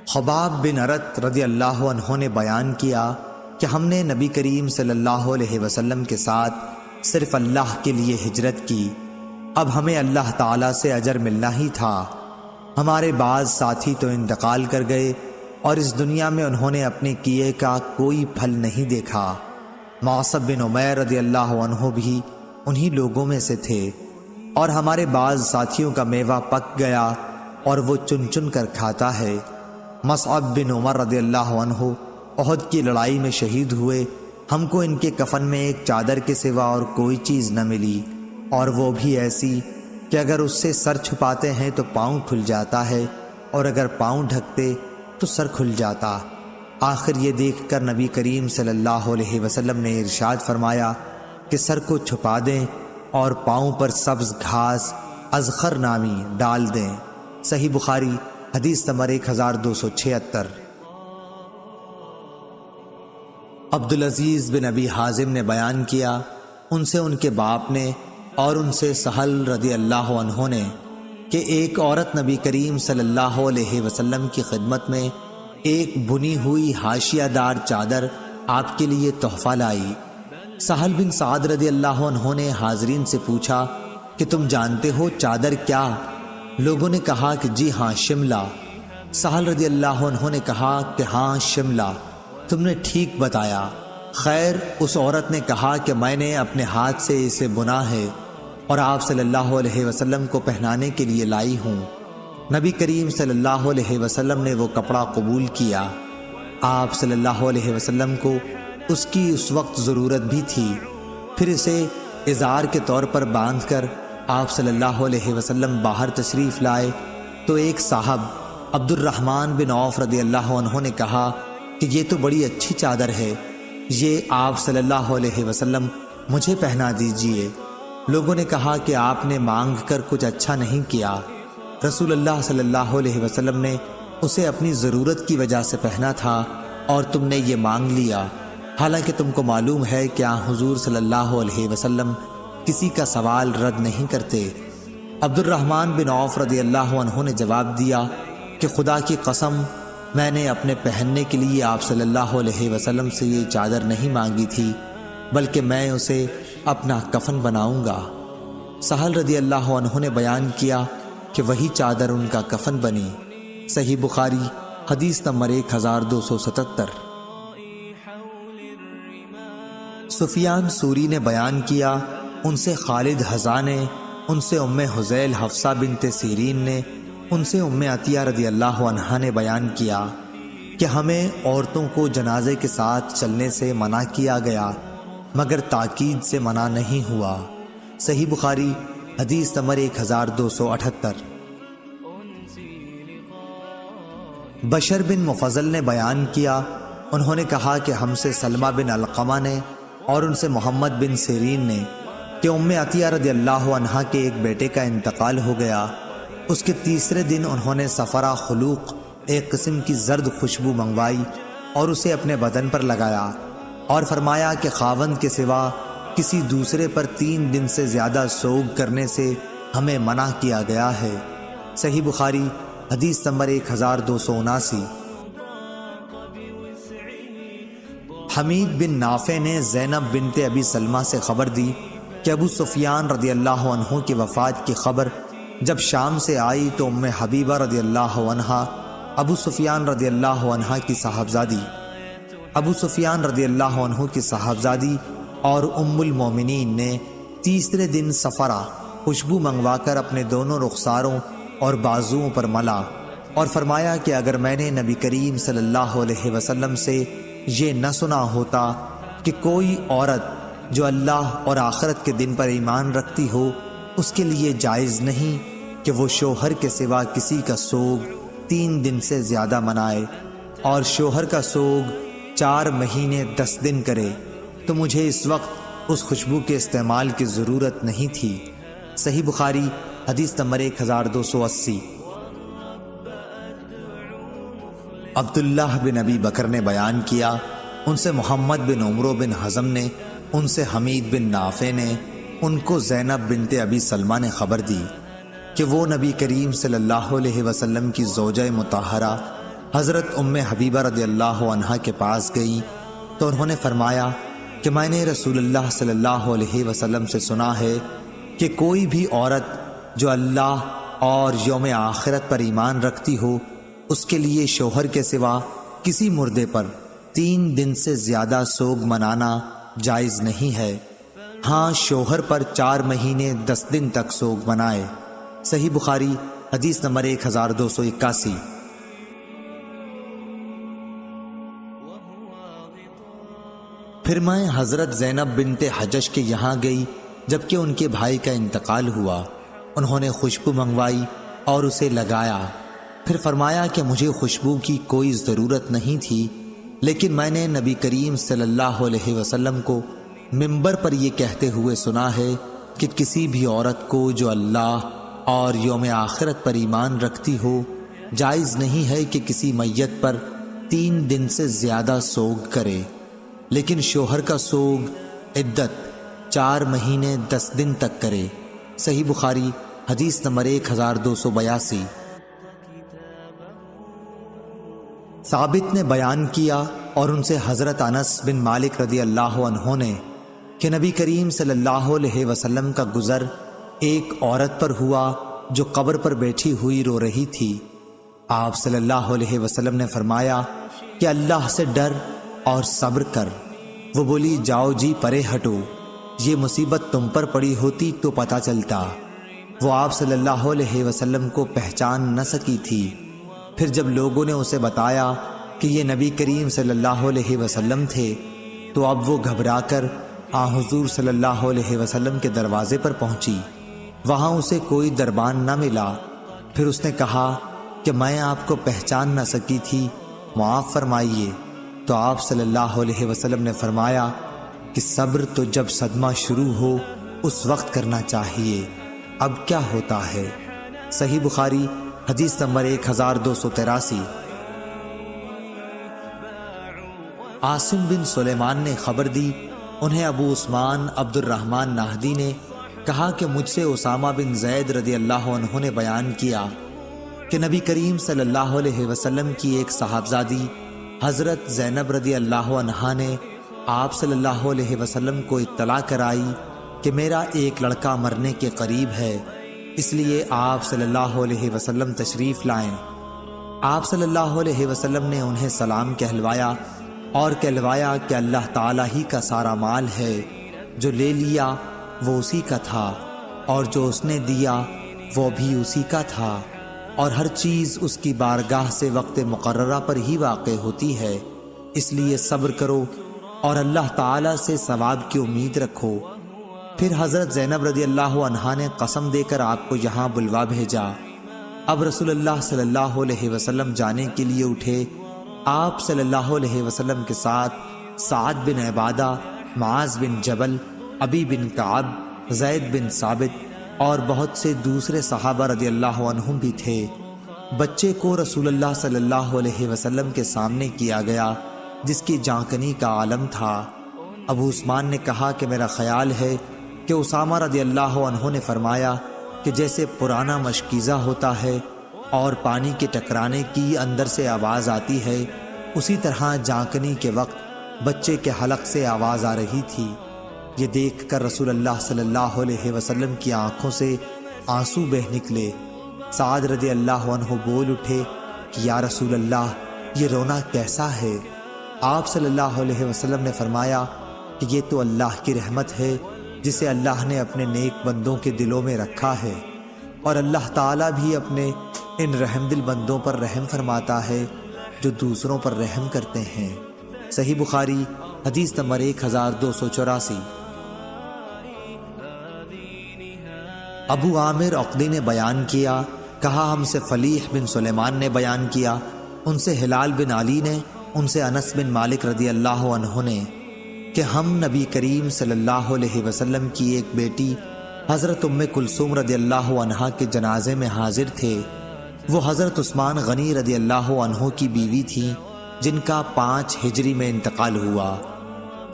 خباب بن ارت رضی اللہ عنہ نے بیان کیا کہ ہم نے نبی کریم صلی اللہ علیہ وسلم کے ساتھ صرف اللہ کے لیے ہجرت کی۔ اب ہمیں اللہ تعالیٰ سے اجر ملنا ہی تھا۔ ہمارے بعض ساتھی تو انتقال کر گئے اور اس دنیا میں انہوں نے اپنے کیے کا کوئی پھل نہیں دیکھا۔ معصب بن عمیر رضی اللہ عنہ بھی انہی لوگوں میں سے تھے، اور ہمارے بعض ساتھیوں کا میوہ پک گیا اور وہ چن چن کر کھاتا ہے۔ مصعب بن عمر رضی اللہ عنہ احد کی لڑائی میں شہید ہوئے۔ ہم کو ان کے کفن میں ایک چادر کے سوا اور کوئی چیز نہ ملی، اور وہ بھی ایسی کہ اگر اس سے سر چھپاتے ہیں تو پاؤں کھل جاتا ہے، اور اگر پاؤں ڈھکتے تو سر کھل جاتا۔ آخر یہ دیکھ کر نبی کریم صلی اللہ علیہ وسلم نے ارشاد فرمایا کہ سر کو چھپا دیں اور پاؤں پر سبز گھاس ازخر نامی ڈال دیں۔ صحیح بخاری حدیث نمبر 1276۔ عبدالعزیز بن ابی حازم نے بیان کیا، ان سے ان کے باپ نے اور ان سے سہل رضی اللہ عنہ نے، کہ ایک عورت نبی کریم صلی اللہ علیہ وسلم کی خدمت میں ایک بنی ہوئی حاشیہ دار چادر آپ کے لیے تحفہ لائی۔ سہل بن سعد رضی اللہ عنہ نے حاضرین سے پوچھا کہ تم جانتے ہو چادر کیا؟ لوگوں نے کہا کہ جی ہاں، شملہ۔ سہل رضی اللہ عنہ نے کہا کہ ہاں شملہ، تم نے ٹھیک بتایا۔ خیر، اس عورت نے کہا کہ میں نے اپنے ہاتھ سے اسے بنا ہے اور آپ صلی اللہ علیہ وسلم کو پہنانے کے لیے لائی ہوں۔ نبی کریم صلی اللہ علیہ وسلم نے وہ کپڑا قبول کیا۔ آپ صلی اللہ علیہ وسلم کو اس کی اس وقت ضرورت بھی تھی، پھر اسے ازار کے طور پر باندھ کر آپ صلی اللہ علیہ وسلم باہر تشریف لائے تو ایک صاحب عبد الرحمن بن عوف رضی اللہ عنہ نے کہا کہ یہ تو بڑی اچھی چادر ہے، یہ آپ صلی اللہ علیہ وسلم مجھے پہنا دیجئے۔ لوگوں نے کہا کہ آپ نے مانگ کر کچھ اچھا نہیں کیا، رسول اللہ صلی اللہ علیہ وسلم نے اسے اپنی ضرورت کی وجہ سے پہنا تھا اور تم نے یہ مانگ لیا، حالانکہ تم کو معلوم ہے کہ حضور صلی اللہ علیہ وسلم کسی کا سوال رد نہیں کرتے۔ عبد الرحمن بن عوف رضی اللہ عنہ نے جواب دیا کہ خدا کی قسم، میں نے اپنے پہننے کے لیے آپ صلی اللہ علیہ وسلم سے یہ چادر نہیں مانگی تھی، بلکہ میں اسے اپنا کفن بناؤں گا۔ سہل رضی اللہ عنہ نے بیان کیا کہ وہی چادر ان کا کفن بنی۔ صحیح بخاری حدیث نمبر 1277۔ سفیان ثوری نے بیان کیا، ان سے خالد حذا نے، ان سے ام حذیل حفصہ بنت سیرین نے، ان سے ام عطیہ رضی اللہ عنہا نے بیان کیا کہ ہمیں عورتوں کو جنازے کے ساتھ چلنے سے منع کیا گیا، مگر تاکید سے منع نہیں ہوا۔ صحیح بخاری حدیث نمبر 1278۔ بشر بن مفضل نے بیان کیا، انہوں نے کہا کہ ہم سے سلمہ بن علقمہ نے اور ان سے محمد بن سیرین نے کہ ام عطیہ رضی اللہ عنہا کے ایک بیٹے کا انتقال ہو گیا۔ اس کے تیسرے دن انہوں نے صفرہ خلوق، ایک قسم کی زرد خوشبو منگوائی اور اسے اپنے بدن پر لگایا اور فرمایا کہ خاوند کے سوا کسی دوسرے پر 3 دن سے زیادہ سوگ کرنے سے ہمیں منع کیا گیا ہے۔ صحیح بخاری حدیث نمبر 1279۔ حمید بن نافع نے زینب بنت ابی سلمہ سے خبر دی کہ ابو سفیان رضی اللہ عنہ کی وفات کی خبر جب شام سے آئی تو ام حبیبہ رضی اللہ عنہا ابو سفیان رضی اللہ عنہ کی صاحبزادی اور ام المومنین نے تیسرے دن صفرہ خوشبو منگوا کر اپنے دونوں رخساروں اور بازوؤں پر ملا اور فرمایا کہ اگر میں نے نبی کریم صلی اللہ علیہ وسلم سے یہ نہ سنا ہوتا کہ کوئی عورت جو اللہ اور آخرت کے دن پر ایمان رکھتی ہو، اس کے لیے جائز نہیں کہ وہ شوہر کے سوا کسی کا سوگ 3 دن سے زیادہ منائے، اور شوہر کا سوگ 4 مہینے 10 دن کرے، تو مجھے اس وقت اس خوشبو کے استعمال کی ضرورت نہیں تھی۔ صحیح بخاری حدیث نمبر 1280۔ عبداللہ بن ابی بکر نے بیان کیا، ان سے محمد بن عمرو بن حزم نے، ان سے حمید بن نافع نے، ان کو زینب بنت ابی سلمہ نے خبر دی کہ وہ نبی کریم صلی اللہ علیہ وسلم کی زوجہ مطہرہ حضرت حبیبہ رضی اللہ عنہا کے پاس گئی تو انہوں نے فرمایا کہ میں نے رسول اللہ صلی اللہ علیہ وسلم سے سنا ہے کہ کوئی بھی عورت جو اللہ اور یوم آخرت پر ایمان رکھتی ہو اس کے لیے شوہر کے سوا کسی مردے پر 3 دن سے زیادہ سوگ منانا جائز نہیں ہے، ہاں شوہر پر 4 مہینے 10 دن تک سوگ منائے۔ صحیح بخاری حدیث نمبر 1281۔ پھر میں حضرت زینب بنت حجش کے یہاں گئی جبکہ ان کے بھائی کا انتقال ہوا۔ انہوں نے خوشبو منگوائی اور اسے لگایا، پھر فرمایا کہ مجھے خوشبو کی کوئی ضرورت نہیں تھی، لیکن میں نے نبی کریم صلی اللہ علیہ وسلم کو منبر پر یہ کہتے ہوئے سنا ہے کہ کسی بھی عورت کو جو اللہ اور یوم آخرت پر ایمان رکھتی ہو جائز نہیں ہے کہ کسی میت پر 3 دن سے زیادہ سوگ کرے، لیکن شوہر کا سوگ عدت 4 مہینے 10 دن تک کرے۔ صحیح بخاری حدیث نمبر 1282۔ ثابت نے بیان کیا اور ان سے حضرت انس بن مالک رضی اللہ عنہ نے کہ نبی کریم صلی اللہ علیہ وسلم کا گزر ایک عورت پر ہوا جو قبر پر بیٹھی ہوئی رو رہی تھی۔ آپ صلی اللہ علیہ وسلم نے فرمایا کہ اللہ سے ڈر اور صبر کر۔ وہ بولی جاؤ جی پرے ہٹو، یہ مصیبت تم پر پڑی ہوتی تو پتہ چلتا۔ وہ آپ صلی اللہ علیہ وسلم کو پہچان نہ سکی تھی۔ پھر جب لوگوں نے اسے بتایا کہ یہ نبی کریم صلی اللہ علیہ وسلم تھے تو اب وہ گھبرا کر حضور صلی اللہ علیہ وسلم کے دروازے پر پہنچی۔ وہاں اسے کوئی دربان نہ ملا۔ پھر اس نے کہا کہ میں آپ کو پہچان نہ سکی تھی، معاف فرمائیے۔ تو آپ صلی اللہ علیہ وسلم نے فرمایا کہ صبر تو جب صدمہ شروع ہو اس وقت کرنا چاہیے، اب کیا ہوتا ہے۔ صحیح بخاری حدیث نمبر 1283۔ عاصم بن سلیمان نے خبر دی، انہیں ابو عثمان عبد الرحمن نہدی نے کہا کہ مجھ سے اسامہ بن زید رضی اللہ عنہ نے بیان کیا کہ نبی کریم صلی اللہ علیہ وسلم کی ایک صاحبزادی حضرت زینب رضی اللہ عنہا نے آپ صلی اللہ علیہ وسلم کو اطلاع کرائی کہ میرا ایک لڑکا مرنے کے قریب ہے، اس لیے آپ صلی اللہ علیہ وسلم تشریف لائیں۔ آپ صلی اللہ علیہ وسلم نے انہیں سلام کہلوایا اور کہلوایا کہ اللہ تعالیٰ ہی کا سارا مال ہے، جو لے لیا وہ اسی کا تھا اور جو اس نے دیا وہ بھی اسی کا تھا، اور ہر چیز اس کی بارگاہ سے وقت مقررہ پر ہی واقع ہوتی ہے، اس لیے صبر کرو اور اللہ تعالیٰ سے ثواب کی امید رکھو۔ پھر حضرت زینب رضی اللہ عنہا نے قسم دے کر آپ کو یہاں بلوا بھیجا۔ اب رسول اللہ صلی اللہ علیہ وسلم جانے کے لیے اٹھے۔ آپ صلی اللہ علیہ وسلم کے ساتھ سعد بن عبادہ، معاذ بن جبل، ابی بن کعب، زید بن ثابت اور بہت سے دوسرے صحابہ رضی اللہ عنہم بھی تھے۔ بچے کو رسول اللہ صلی اللہ علیہ وسلم کے سامنے کیا گیا جس کی جانکنی کا عالم تھا۔ ابو عثمان نے کہا کہ میرا خیال ہے کہ اسامہ رضی اللہ عنہ نے فرمایا کہ جیسے پرانا مشکیزہ ہوتا ہے اور پانی کے ٹکرانے کی اندر سے آواز آتی ہے، اسی طرح جانکنی کے وقت بچے کے حلق سے آواز آ رہی تھی۔ یہ دیکھ کر رسول اللہ صلی اللہ علیہ وسلم کی آنکھوں سے آنسو بہہ نکلے۔ سعد رضی اللہ عنہ بول اٹھے کہ یا رسول اللہ، یہ رونا کیسا ہے؟ آپ صلی اللہ علیہ وسلم نے فرمایا کہ یہ تو اللہ کی رحمت ہے جسے اللہ نے اپنے نیک بندوں کے دلوں میں رکھا ہے، اور اللہ تعالیٰ بھی اپنے ان رحم دل بندوں پر رحم فرماتا ہے جو دوسروں پر رحم کرتے ہیں۔ صحیح بخاری حدیث نمبر 1284۔ ابو عامر عقدی نے بیان کیا، کہا ہم سے فلیح بن سلیمان نے بیان کیا، ان سے ہلال بن علی نے، ان سے انس بن مالک رضی اللہ عنہ نے کہ ہم نبی کریم صلی اللہ علیہ وسلم کی ایک بیٹی حضرت کلثوم رضی اللہ عنہا کے جنازے میں حاضر تھے۔ وہ حضرت عثمان غنی رضی اللہ عنہ کی بیوی تھیں جن کا 5 ہجری میں انتقال ہوا۔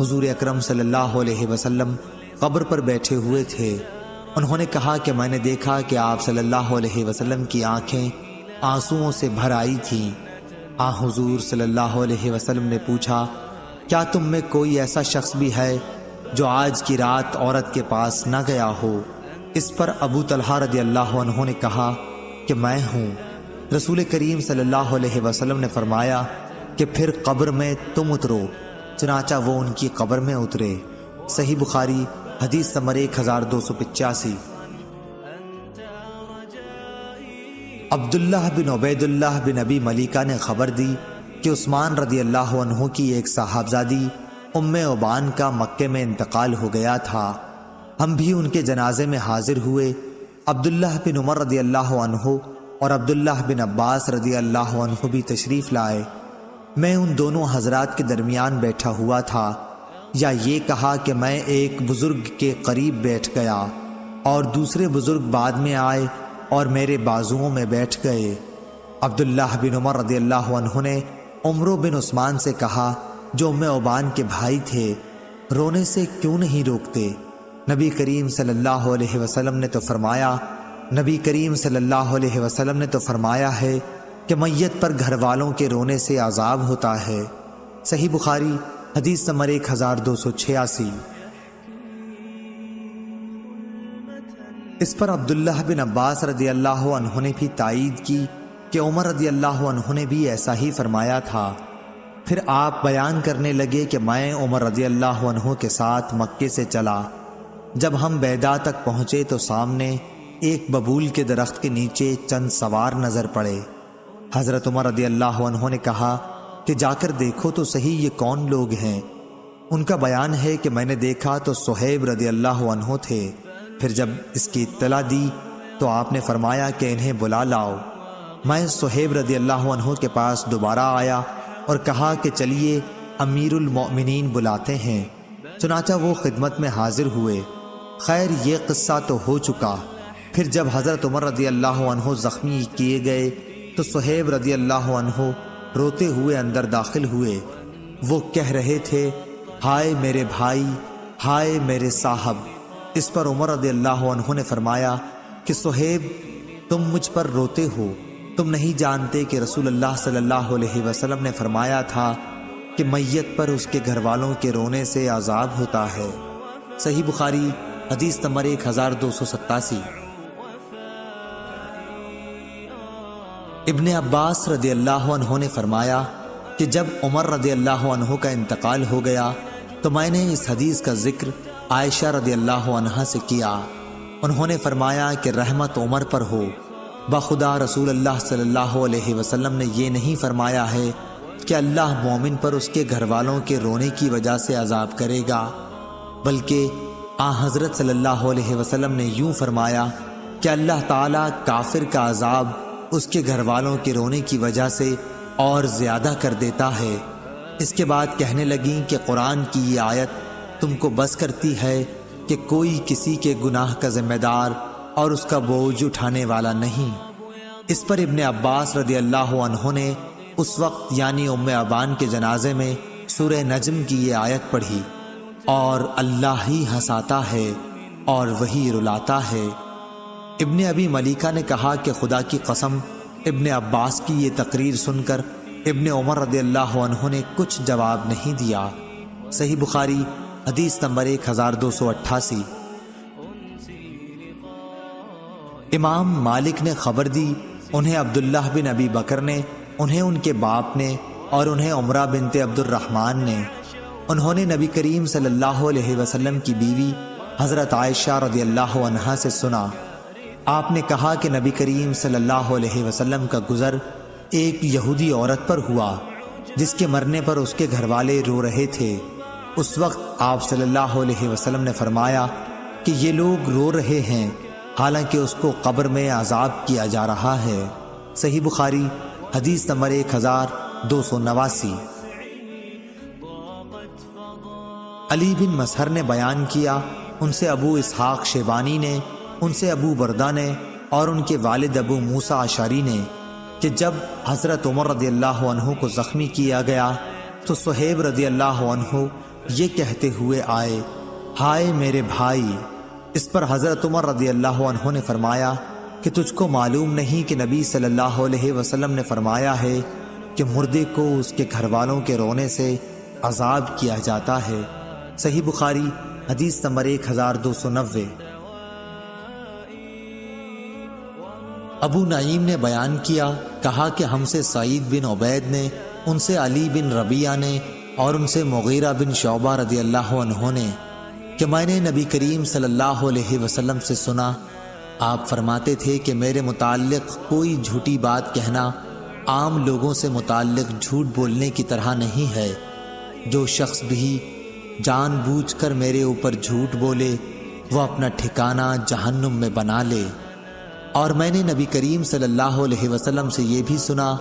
حضور اکرم صلی اللہ علیہ وسلم قبر پر بیٹھے ہوئے تھے۔ انہوں نے کہا کہ میں نے دیکھا کہ آپ صلی اللہ علیہ وسلم کی آنکھیں آنسوؤں سے بھر آئی تھیں۔ حضور صلی اللہ علیہ وسلم نے پوچھا، کیا تم میں کوئی ایسا شخص بھی ہے جو آج کی رات عورت کے پاس نہ گیا ہو؟ اس پر ابو طلحہ رضی اللہ عنہ نے کہا کہ میں ہوں۔ رسول کریم صلی اللہ علیہ وسلم نے فرمایا کہ پھر قبر میں تم اترو۔ چنانچہ وہ ان کی قبر میں اترے۔ صحیح بخاری حدیث نمبر 1285۔ عبداللہ بن عبید اللہ بن ابی ملیکہ نے خبر دی کہ عثمان رضی اللہ عنہ کی ایک صاحبزادی ام عبان کا مکے میں انتقال ہو گیا تھا۔ ہم بھی ان کے جنازے میں حاضر ہوئے۔ عبداللہ بن عمر رضی اللہ عنہ اور عبداللہ بن عباس رضی اللہ عنہ بھی تشریف لائے۔ میں ان دونوں حضرات کے درمیان بیٹھا ہوا تھا، یا یہ کہا کہ میں ایک بزرگ کے قریب بیٹھ گیا اور دوسرے بزرگ بعد میں آئے اور میرے بازوؤں میں بیٹھ گئے۔ عبداللہ بن عمر رضی اللہ عنہ نے عمر بن عثمان سے کہا، جو ام عبان کے بھائی تھے، رونے سے کیوں نہیں روکتے؟ نبی کریم صلی اللہ علیہ وسلم نے تو فرمایا ہے کہ میت پر گھر والوں کے رونے سے عذاب ہوتا ہے۔ صحیح بخاری حدیث نمبر 1286۔ اس پر عبداللہ بن عباس رضی اللہ عنہ نے بھی تائید کی کہ عمر رضی اللہ عنہ نے بھی ایسا ہی فرمایا تھا۔ پھر آپ بیان کرنے لگے کہ میں عمر رضی اللہ عنہ کے ساتھ مکے سے چلا۔ جب ہم بیدا تک پہنچے تو سامنے ایک ببول کے درخت کے نیچے چند سوار نظر پڑے۔ حضرت عمر رضی اللہ عنہ نے کہا کہ جا کر دیکھو تو صحیح یہ کون لوگ ہیں؟ ان کا بیان ہے کہ میں نے دیکھا تو صہیب رضی اللہ عنہ تھے۔ پھر جب اس کی اطلاع دی تو آپ نے فرمایا کہ انہیں بلا لاؤ۔ میں صہیب رضی اللہ عنہ کے پاس دوبارہ آیا اور کہا کہ چلیے امیر المؤمنین بلاتے ہیں۔ چنانچہ وہ خدمت میں حاضر ہوئے۔ خیر یہ قصہ تو ہو چکا۔ پھر جب حضرت عمر رضی اللہ عنہ زخمی کیے گئے تو صہیب رضی اللہ عنہ روتے ہوئے اندر داخل ہوئے۔ وہ کہہ رہے تھے، ہائے میرے بھائی، ہائے میرے صاحب۔ اس پر عمر رضی اللہ عنہ نے فرمایا کہ صہیب، تم مجھ پر روتے ہو، تم نہیں جانتے کہ رسول اللہ صلی اللہ علیہ وسلم نے فرمایا تھا کہ میت پر اس کے گھر والوں کے رونے سے عذاب ہوتا ہے۔ صحیح بخاری حدیث نمبر 1287۔ ابن عباس رضی اللہ عنہ نے فرمایا کہ جب عمر رضی اللہ عنہ کا انتقال ہو گیا تو میں نے اس حدیث کا ذکر عائشہ رضی اللہ عنہا سے کیا۔ انہوں نے فرمایا کہ رحمت عمر پر ہو، بخدا رسول اللہ صلی اللہ علیہ وسلم نے یہ نہیں فرمایا ہے کہ اللہ مومن پر اس کے گھر والوں کے رونے کی وجہ سے عذاب کرے گا، بلکہ حضرت صلی اللہ علیہ وسلم نے یوں فرمایا کہ اللہ تعالیٰ کافر کا عذاب اس کے گھر والوں کے رونے کی وجہ سے اور زیادہ کر دیتا ہے۔ اس کے بعد کہنے لگیں کہ قرآن کی یہ آیت تم کو بس کرتی ہے کہ کوئی کسی کے گناہ کا ذمہ دار اور اس کا بوجھ اٹھانے والا نہیں۔ اس پر ابن عباس رضی اللہ عنہ نے اس وقت یعنی ام عبان کے جنازے میں سورہ نجم کی یہ آیت پڑھی، اور اللہ ہی ہنساتا ہے اور وہی رلاتا ہے۔ ابن ابی ملیکہ نے کہا کہ خدا کی قسم، ابن عباس کی یہ تقریر سن کر ابن عمر رضی اللہ عنہ نے کچھ جواب نہیں دیا۔ صحیح بخاری حدیث نمبر 1288۔ امام مالک نے خبر دی، انہیں عبداللہ بن ابی بکر نے، انہیں ان کے باپ نے اور انہیں عمرہ بنت عبد الرحمن نے۔ انہوں نے نبی کریم صلی اللہ علیہ وسلم کی بیوی حضرت عائشہ رضی اللہ عنہا سے سنا۔ آپ نے کہا کہ نبی کریم صلی اللہ علیہ وسلم کا گزر ایک یہودی عورت پر ہوا جس کے مرنے پر اس کے گھر والے رو رہے تھے۔ اس وقت آپ صلی اللہ علیہ وسلم نے فرمایا کہ یہ لوگ رو رہے ہیں حالانکہ اس کو قبر میں عذاب کیا جا رہا ہے۔ صحیح بخاری حدیث نمبر 1289۔ علی بن مسہر نے بیان کیا، ان سے ابو اسحاق شیبانی نے، ان سے ابو بردہ نے اور ان کے والد ابو موسیٰ اشعری نے کہ جب حضرت عمر رضی اللہ عنہ کو زخمی کیا گیا تو صہیب رضی اللہ عنہ یہ کہتے ہوئے آئے، ہائے میرے بھائی، اس پر حضرت عمر رضی اللہ عنہ نے فرمایا کہ تجھ کو معلوم نہیں کہ نبی صلی اللہ علیہ وسلم نے فرمایا ہے کہ مردے کو اس کے گھر والوں کے رونے سے عذاب کیا جاتا ہے۔ صحیح بخاری حدیث نمبر 1290۔ ابو نعیم نے بیان کیا، کہا کہ ہم سے سعید بن عبید نے، ان سے علی بن ربیعہ نے اور ان سے مغیرہ بن شعبہ رضی اللہ عنہ نے کہ میں نے نبی کریم صلی اللہ علیہ وسلم سے سنا، آپ فرماتے تھے کہ میرے متعلق کوئی جھوٹی بات کہنا عام لوگوں سے متعلق جھوٹ بولنے کی طرح نہیں ہے۔ جو شخص بھی جان بوجھ کر میرے اوپر جھوٹ بولے وہ اپنا ٹھکانہ جہنم میں بنا لے۔ اور میں نے نبی کریم صلی اللہ علیہ وسلم سے یہ بھی سنا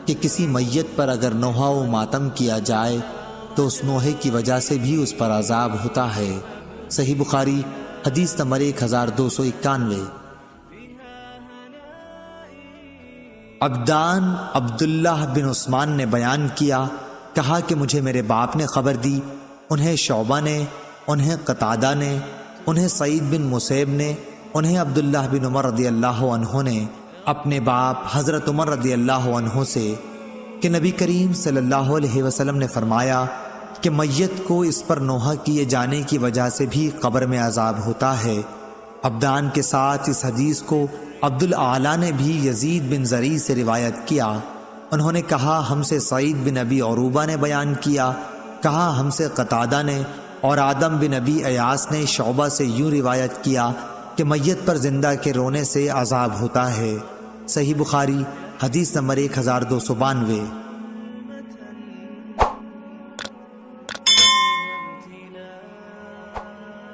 کہ کسی میت پر اگر نوحہ و ماتم کیا جائے تو اس نوحے کی وجہ سے بھی اس پر عذاب ہوتا ہے۔ صحیح بخاری حدیث نمبر 1291۔ عبدان عبداللہ بن عثمان نے بیان کیا، کہا کہ مجھے میرے باپ نے خبر دی، انہیں شعبہ نے، انہیں قتادہ نے، انہیں سعید بن مسیب نے، انہیں عبداللہ بن عمر رضی اللہ عنہ نے اپنے باپ حضرت عمر رضی اللہ عنہ سے کہ نبی کریم صلی اللہ علیہ وسلم نے فرمایا کہ میت کو اس پر نوحہ کیے جانے کی وجہ سے بھی قبر میں عذاب ہوتا ہے۔ عبدان کے ساتھ اس حدیث کو عبد الاعلی نے بھی یزید بن زریع سے روایت کیا۔ انہوں نے کہا ہم سے سعید بن ابی عروبہ نے بیان کیا، کہا ہم سے قتادہ نے اور آدم بن ابی ایاس نے شعبہ سے یوں روایت کیا کہ میت پر زندہ کے رونے سے عذاب ہوتا ہے۔ صحیح بخاری حدیث نمبر 1292۔